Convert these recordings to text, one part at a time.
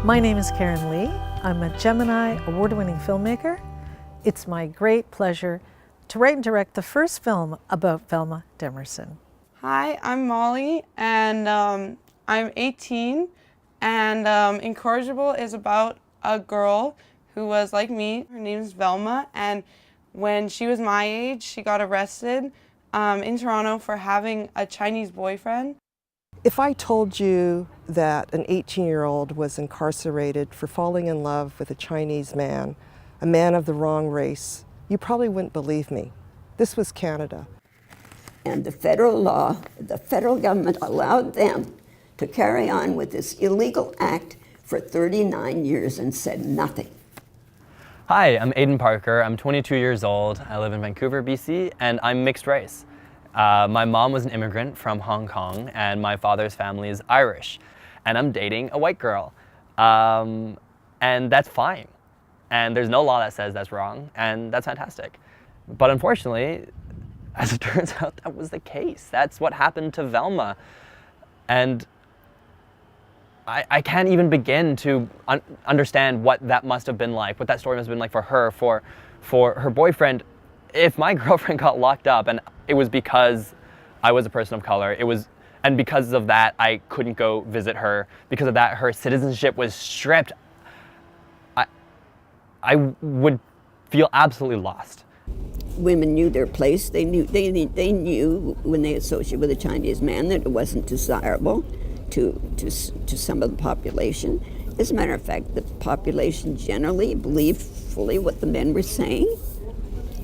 My name is Karen Lee. I'm a Gemini award-winning filmmaker. It's my great pleasure to write and direct the first film about Velma Demerson. Hi, I'm Molly, and I'm 18, and Incorrigible is about a girl who was like me. Her name is Velma, and when she was my age, she got arrested in Toronto for having a Chinese boyfriend. If I told you that an 18-year-old was incarcerated for falling in love with a Chinese man, a man of the wrong race, you probably wouldn't believe me. This was Canada. And the federal law, the federal government allowed them to carry on with this illegal act for 39 years and said nothing. Hi, I'm Aiden Parker. I'm 22 years old. I live in Vancouver, BC, and I'm mixed race. My mom was an immigrant from Hong Kong, and my father's family is Irish. And I'm dating a white girl. And that's fine. And there's no law that says that's wrong, and that's fantastic. But unfortunately, as it turns out, that was the case. That's what happened to Velma. And I can't even begin to understand what that must have been like, what that story must have been like for her, for her boyfriend. If my girlfriend got locked up and it was because I was a person of color, and because of that I couldn't go visit her, because of that her citizenship was stripped, I would feel absolutely lost. Women knew their place. They knew when they associated with a Chinese man that it wasn't desirable to some of the population. As a matter of fact, the population generally believed fully what the men were saying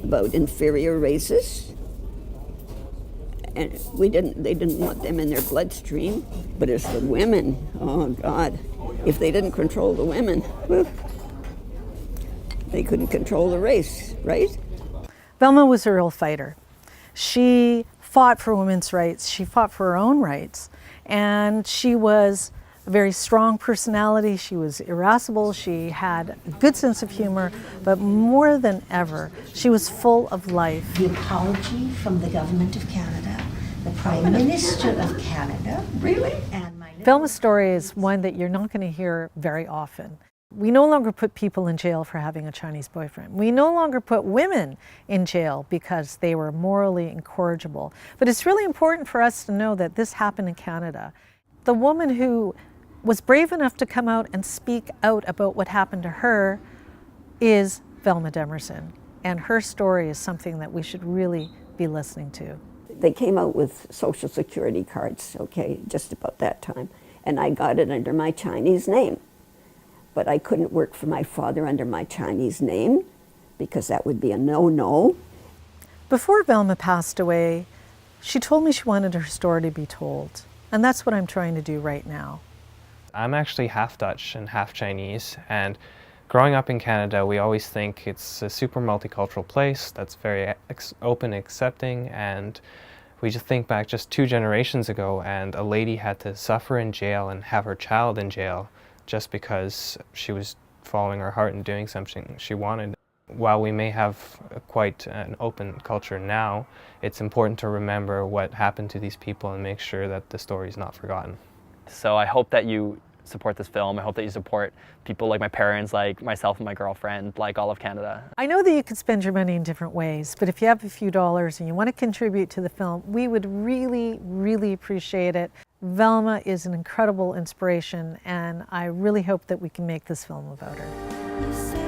about inferior races, and they didn't want them in their bloodstream. But as for women, oh God, if they didn't control the women, they couldn't control the race, right? Velma was a real fighter. She fought for women's rights, she fought for her own rights, and she was a very strong personality. She was irascible, she had a good sense of humor, but more than ever, she was full of life. The apology from the Government of Canada, the Prime Minister of Canada. Really? And Velma's story is one that you're not going to hear very often. We no longer put people in jail for having a Chinese boyfriend. We no longer put women in jail because they were morally incorrigible. But it's really important for us to know that this happened in Canada. The woman who was brave enough to come out and speak out about what happened to her is Velma Demerson. And her story is something that we should really be listening to. They came out with Social Security cards, okay, just about that time. And I got it under my Chinese name. But I couldn't work for my father under my Chinese name because that would be a no-no. Before Velma passed away, she told me she wanted her story to be told. And that's what I'm trying to do right now. I'm actually half Dutch and half Chinese, and growing up in Canada, we always think it's a super multicultural place that's very open, accepting, and we just think back just 2 generations ago, and a lady had to suffer in jail and have her child in jail just because she was following her heart and doing something she wanted. While we may have quite an open culture now, it's important to remember what happened to these people and make sure that the story is not forgotten. So I hope that you support this film. I hope that you support people like my parents, like myself and my girlfriend, like all of Canada. I know that you could spend your money in different ways, but if you have a few dollars and you want to contribute to the film, we would really, really appreciate it. Velma is an incredible inspiration, and I really hope that we can make this film about her.